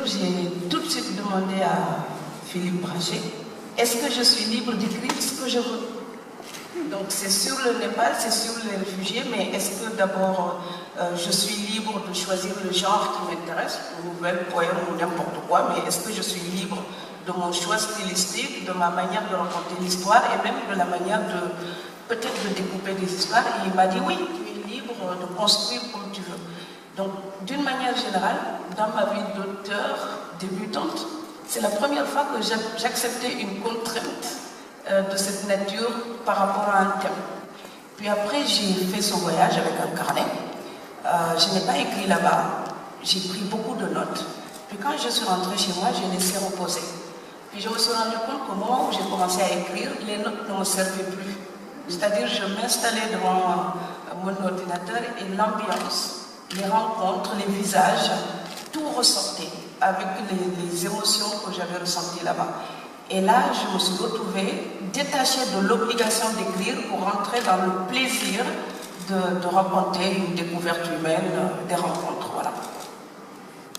J'ai tout de suite demandé à Philippe Brachet, est-ce que je suis libre d'écrire ce que je veux? Donc c'est sur le Népal, c'est sur les réfugiés, mais est-ce que d'abord je suis libre de choisir le genre qui m'intéresse, nouvelle, poème ou n'importe quoi, mais est-ce que je suis libre de mon choix stylistique, de ma manière de raconter l'histoire et même de la manière de peut-être de découper des histoires? Et il m'a dit oui, tu es libre de construire comme tu veux. Donc d'une manière générale, dans ma vie d'auteur débutante, c'est la première fois que j'acceptais une contrainte de cette nature par rapport à un thème. Puis après, j'ai fait ce voyage avec un carnet. Je n'ai pas écrit là-bas, j'ai pris beaucoup de notes. Puis quand je suis rentrée chez moi, je laissé reposer. Puis je me suis rendu compte qu'au moment où j'ai commencé à écrire, les notes ne me servaient plus. C'est-à-dire, je m'installais devant mon ordinateur et l'ambiance, les rencontres, les visages, tout ressortait avec les émotions que j'avais ressenties là-bas. Et là, je me suis retrouvée détachée de l'obligation d'écrire pour rentrer dans le plaisir de raconter une découverte humaine, des rencontres, voilà.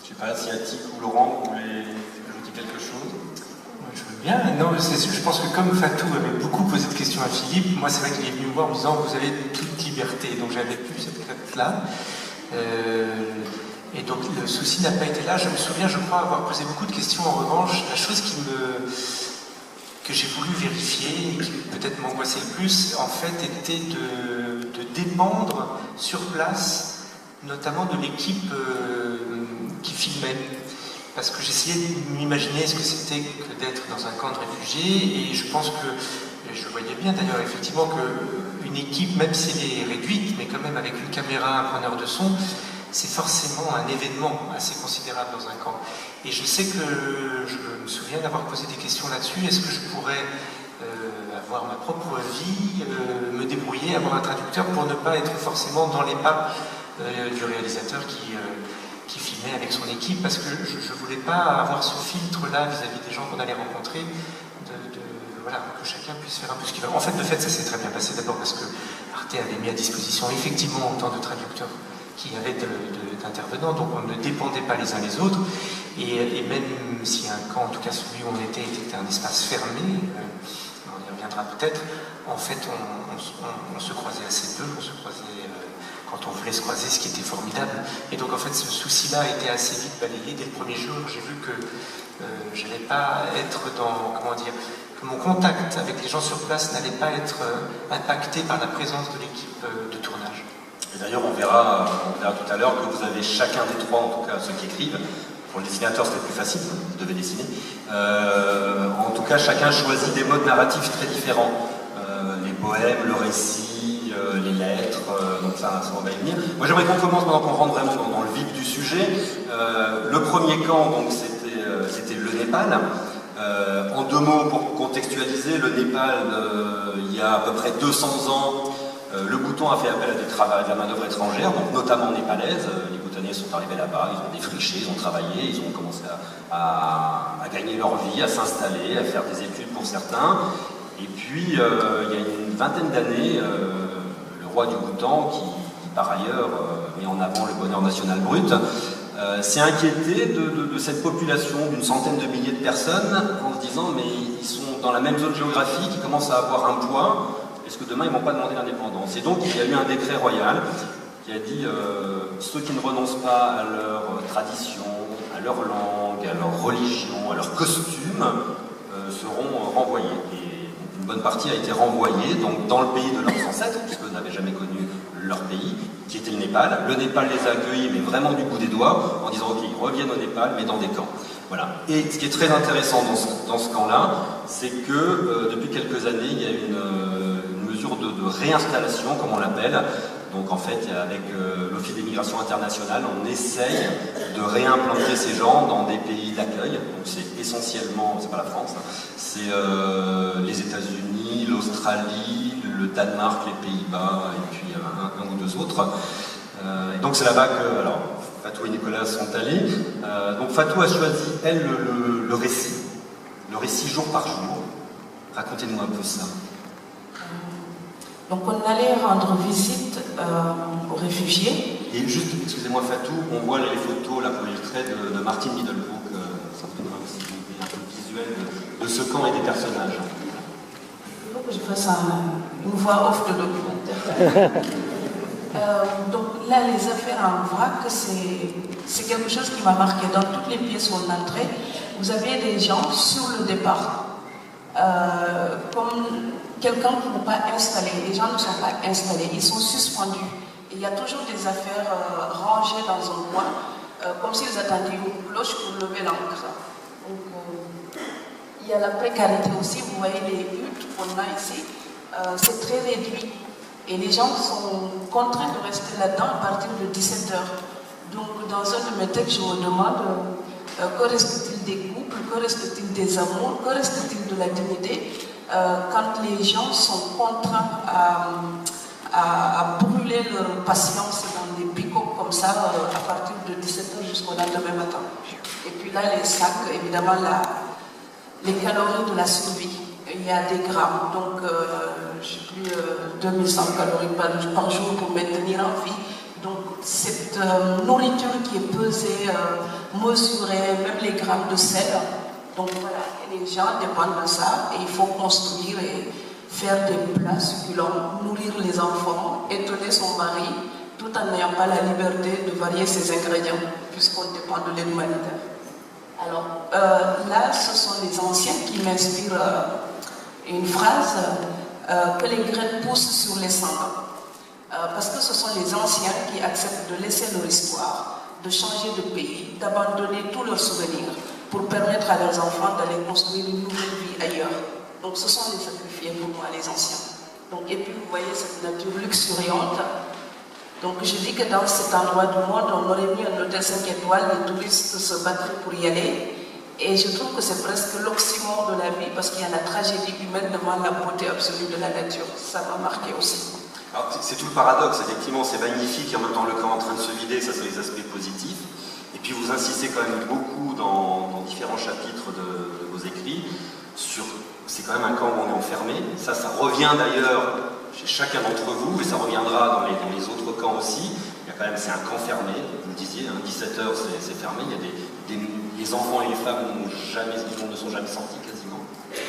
Je ne sais pas si Attic ou Laurent voulaient ajouter quelque chose. Je veux bien. Non, je pense que comme Fatou avait beaucoup posé de questions à Philippe, moi c'est vrai qu'il est venu me voir en me disant vous avez toute liberté, donc j'avais plus cette crainte-là. Et donc le souci n'a pas été là. Je me souviens, je crois, avoir posé beaucoup de questions. En revanche, la chose que j'ai voulu vérifier et qui peut-être m'angoissait le plus, en fait, était de dépendre sur place, notamment de l'équipe qui filmait. Parce que j'essayais de m'imaginer ce que c'était que d'être dans un camp de réfugiés, et je pense que, et je voyais bien d'ailleurs effectivement qu'une équipe, même si elle est réduite, mais quand même avec une caméra, un preneur de son, c'est forcément un événement assez considérable dans un camp. Et je sais que je me souviens d'avoir posé des questions là-dessus. Est-ce que je pourrais avoir ma propre vie, me débrouiller, avoir un traducteur pour ne pas être forcément dans les pas du réalisateur qui filmait avec son équipe, parce que je ne voulais pas avoir ce filtre-là vis-à-vis des gens qu'on allait rencontrer, voilà, que chacun puisse faire un peu ce qu'il veut. En fait, de fait, ça s'est très bien passé d'abord parce que Arte avait mis à disposition effectivement autant de traducteurs qu'il y avait d'intervenants, donc on ne dépendait pas les uns les autres, et même si un camp, en tout cas celui où on était un espace fermé, on y reviendra peut-être, en fait on se croisait assez peu, on se croisait quand on voulait se croiser, ce qui était formidable, et donc en fait ce souci-là a été assez vite balayé dès le premier jour. J'ai vu que je n'allais pas être dans, comment dire, que mon contact avec les gens sur place n'allait pas être impacté par la présence de l'équipe de tournage. Et d'ailleurs, on verra tout à l'heure que vous avez chacun des trois, en tout cas ceux qui écrivent. Pour le dessinateur, c'était plus facile, vous devez dessiner. En tout cas, chacun choisit des modes narratifs très différents. Les poèmes, le récit, les lettres, donc ça on va y venir. Moi, j'aimerais qu'on commence maintenant qu'on rentre vraiment dans le vif du sujet. Le premier camp, donc, c'était le Népal. En deux mots, pour contextualiser, le Népal, il y a à peu près 200 ans, le Bhoutan a fait appel à de la main-d'œuvre étrangère, donc notamment népalaise. Les Bhoutanais sont arrivés là-bas, ils ont défriché, ils ont travaillé, ils ont commencé à gagner leur vie, à s'installer, à faire des études pour certains. Et puis, il y a une vingtaine d'années, le roi du Bhoutan, qui par ailleurs met en avant le bonheur national brut, s'est inquiété de cette population d'une centaine de milliers de personnes, en se disant mais ils sont dans la même zone géographique, ils commencent à avoir un poids. Est-ce que demain ils ne vont pas demander l'indépendance? Et donc il y a eu un décret royal qui a dit ceux qui ne renoncent pas à leur tradition, à leur langue, à leur religion, à leur costume seront renvoyés. Et une bonne partie a été renvoyée donc, dans le pays de leurs ancêtres, puisqu'eux n'avaient jamais connu leur pays, qui était le Népal. Le Népal les a accueillis, mais vraiment du bout des doigts, en disant ok, ils reviennent au Népal, mais dans des camps. Voilà. Et ce qui est très intéressant dans ce camp-là, c'est que depuis quelques années, il y a une mesure de réinstallation, comme on l'appelle. Donc en fait, avec l'Office des migrations internationales, on essaye de réimplanter ces gens dans des pays d'accueil. Donc c'est essentiellement, c'est pas la France, hein, c'est les États-Unis, l'Australie, le Danemark, les Pays-Bas, et puis un ou deux autres. Et donc c'est là-bas que, alors, Fatou et Nicolas sont allés. Donc Fatou a choisi, elle, le récit jour par jour. Racontez-nous un peu ça. Donc on allait rendre visite aux réfugiés. Et juste, excusez-moi Fatou, on voit les photos là pour illustrer de Martin Middelbrook si vous voulez un peu visuel de ce camp et des personnages. Il faut que je fasse une voix off de documentaire. Donc là, les affaires en vrac, c'est quelque chose qui m'a marqué. Dans toutes les pièces où on entrait, vous avez des gens sur le départ. Comme quelqu'un qui n'est pas installé. Les gens ne sont pas installés, ils sont suspendus. Et il y a toujours des affaires rangées dans un coin, comme s'ils attendaient une cloche pour lever l'ancre. Donc, il y a la précarité aussi. Vous voyez les huttes qu'on a ici, c'est très réduit. Et les gens sont contraints de rester là-dedans à partir de 17h. Donc, dans un de mes textes, je me demande que reste-t-il des couples, que reste-t-il des amours, que reste-t-il de la dignité quand les gens sont contraints à brûler leur patience dans des picots comme ça à partir de 17h jusqu'au lendemain matin. Et puis là, les sacs, évidemment, les calories de la survie. Il y a des grammes, donc je sais plus 2100 calories par jour pour maintenir en vie. Donc cette nourriture qui est pesée, mesurée, même les grammes de sel. Donc voilà, et les gens dépendent de ça et il faut construire et faire des plats succulents, nourrir les enfants, étonner son mari, tout en n'ayant pas la liberté de varier ses ingrédients, puisqu'on dépend de l'aide humanitaire. Alors là, ce sont les anciens qui m'inspirent une phrase que les graines poussent sur les cendres. Parce que ce sont les anciens qui acceptent de laisser leur histoire, de changer de pays, d'abandonner tous leurs souvenirs pour permettre à leurs enfants d'aller construire une nouvelle vie ailleurs. Donc ce sont les sacrifiés pour moi, les anciens. Donc, et puis vous voyez cette nature luxuriante. Donc je dis que dans cet endroit du monde, on aurait mis un hôtel 5 étoiles, les touristes se battraient pour y aller. Et je trouve que c'est presque l'oxymore de la vie parce qu'il y a la tragédie humaine devant la beauté absolue de la nature. Ça m'a marqué aussi. C'est tout le paradoxe, effectivement, c'est magnifique et en même temps le camp est en train de se vider, ça c'est les aspects positifs. Et puis vous insistez quand même beaucoup dans différents chapitres de vos écrits sur c'est quand même un camp où on est enfermé. Ça revient d'ailleurs chez chacun d'entre vous et ça reviendra dans les autres camps aussi. Il y a quand même, c'est un camp fermé, vous le disiez, 17h c'est fermé, il y a les enfants et les femmes ne sont jamais sortis quasiment.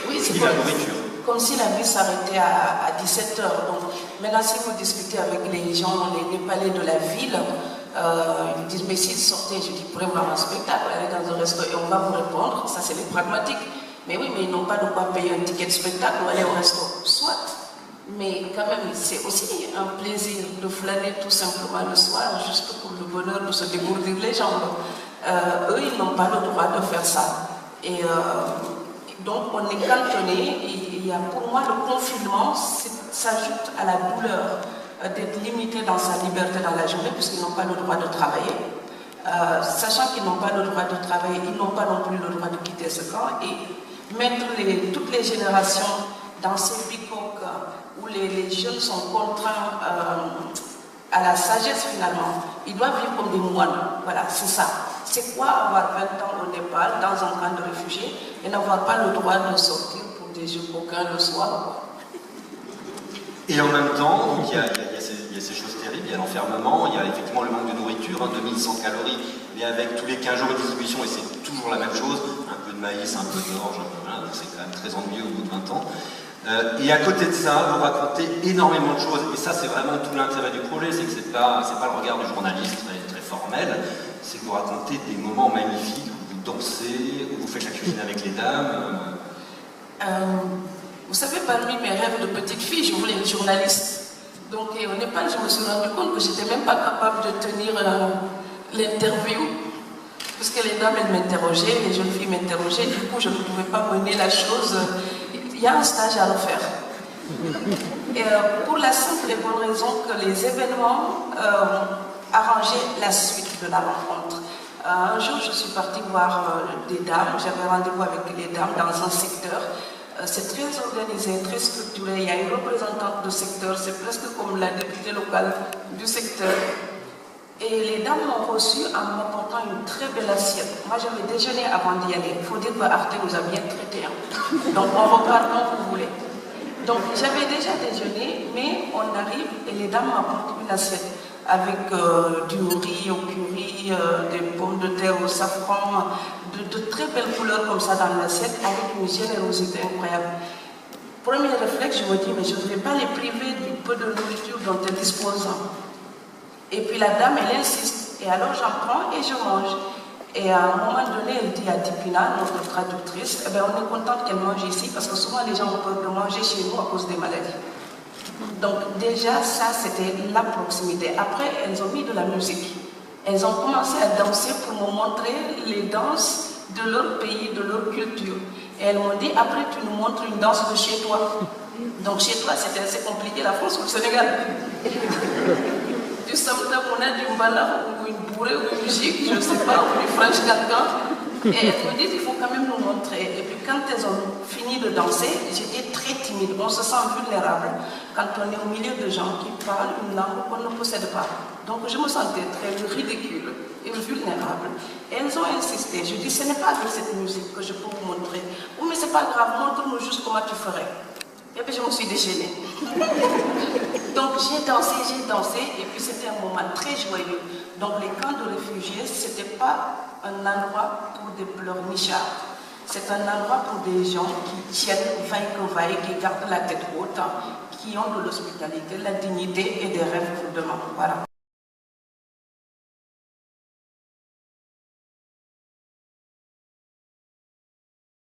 Oui, c'est la nourriture. Comme si la vie s'arrêtait à 17h. Donc, maintenant, si vous discutez avec les gens, les Népalais de la ville, ils disent, mais s'ils sortaient, je dis, vous pourrez voir un spectacle, aller dans un resto, et on va vous répondre, ça c'est les pragmatiques. Mais oui, mais ils n'ont pas de quoi payer un ticket de spectacle ou aller au resto. Soit, mais quand même, c'est aussi un plaisir de flâner tout simplement le soir, juste pour le bonheur de se dégourdir les jambes. Eux, ils n'ont pas le droit de faire ça. Et donc, on est cantonné. Il y a, pour moi, le confinement s'ajoute à la douleur d'être limité dans sa liberté dans la journée, puisqu'ils n'ont pas le droit de travailler. Sachant qu'ils n'ont pas le droit de travailler, ils n'ont pas non plus le droit de quitter ce camp. Et mettre toutes les générations dans ces bicoques où les jeunes sont contraints à la sagesse finalement. Ils doivent vivre comme des moines. Voilà, c'est ça. C'est quoi avoir 20 ans au Népal, dans un camp de réfugiés, et n'avoir pas le droit de sortir pour des jeux coquins le soir? Et en même temps, il y a ces choses terribles, il y a l'enfermement, il y a effectivement le manque de nourriture, 2100 calories, mais avec tous les 15 jours de distribution, et c'est toujours la même chose, un peu de maïs, un peu d'orge, donc c'est quand même très ennuyeux au bout de 20 ans. Et à côté de ça, vous racontez énormément de choses, et ça c'est vraiment tout l'intérêt du projet, c'est que c'est pas le regard du journaliste très formel, c'est que vous racontez des moments magnifiques où vous dansez, où vous faites la cuisine avec les dames. Vous savez, parmi mes rêves de petite fille, je voulais être journaliste. Donc au Népal, je me suis rendu compte que je n'étais même pas capable de tenir l'interview. Parce que les dames, elles m'interrogeaient, les jeunes filles m'interrogeaient, du coup, je ne pouvais pas mener la chose. Il y a un stage à refaire. Et pour la simple et bonne raison que les événements arrangeaient la suite de la rencontre. Un jour, je suis partie voir des dames, j'avais rendez-vous avec les dames dans un secteur. C'est très organisé, très structuré, il y a une représentante de secteur, c'est presque comme la députée locale du secteur. Et les dames m'ont reçu en m'apportant une très belle assiette. Moi, j'avais déjeuné avant d'y aller. Il faut dire que Arte nous a bien traités. Donc, on repart quand vous voulez. Donc, j'avais déjà déjeuné, mais on arrive et les dames m'apportent une assiette avec du riz au curry, des pommes de terre au safran, de très belles couleurs comme ça dans l'assiette, avec une générosité incroyable. Premier réflexe, je me dis, mais je ne vais pas les priver du peu de nourriture dont elles disposent. Et puis la dame, elle insiste, et alors j'en prends et je mange. Et à un moment donné, elle dit à Dipina, notre traductrice, eh bien, on est contente qu'elle mange ici, parce que souvent les gens ont peur de manger chez nous à cause des maladies. Donc déjà, ça, c'était la proximité. Après, elles ont mis de la musique. Elles ont commencé à danser pour me montrer les danses de leur pays, de leur culture. Et elles m'ont dit, après, tu nous montres une danse de chez toi. Donc chez toi, c'était assez compliqué, la France ou le Sénégal. Du samta, on a du mbala, ou une bourrée, ou une gigue, je ne sais pas, ou du French cancan. Et elles me disent, il faut quand même nous montrer. Et puis quand elles ont fini de danser, j'étais très timide. On se sent vulnérable quand on est au milieu de gens qui parlent une langue qu'on ne possède pas. Donc je me sentais très ridicule et vulnérable. Et elles ont insisté. Je dis, ce n'est pas avec cette musique que je peux vous montrer. Oh, mais c'est pas grave, montre-nous juste comment tu ferais. Et puis je me suis déchaînée. Donc j'ai dansé, et puis c'était un moment très joyeux. Donc les camps de réfugiés, ce n'était pas un endroit pour des pleurnichards. C'est un endroit pour des gens qui tiennent vaille que vaille, qui gardent la tête haute, qui ont de l'hospitalité, la dignité et des rêves pour demain. Voilà.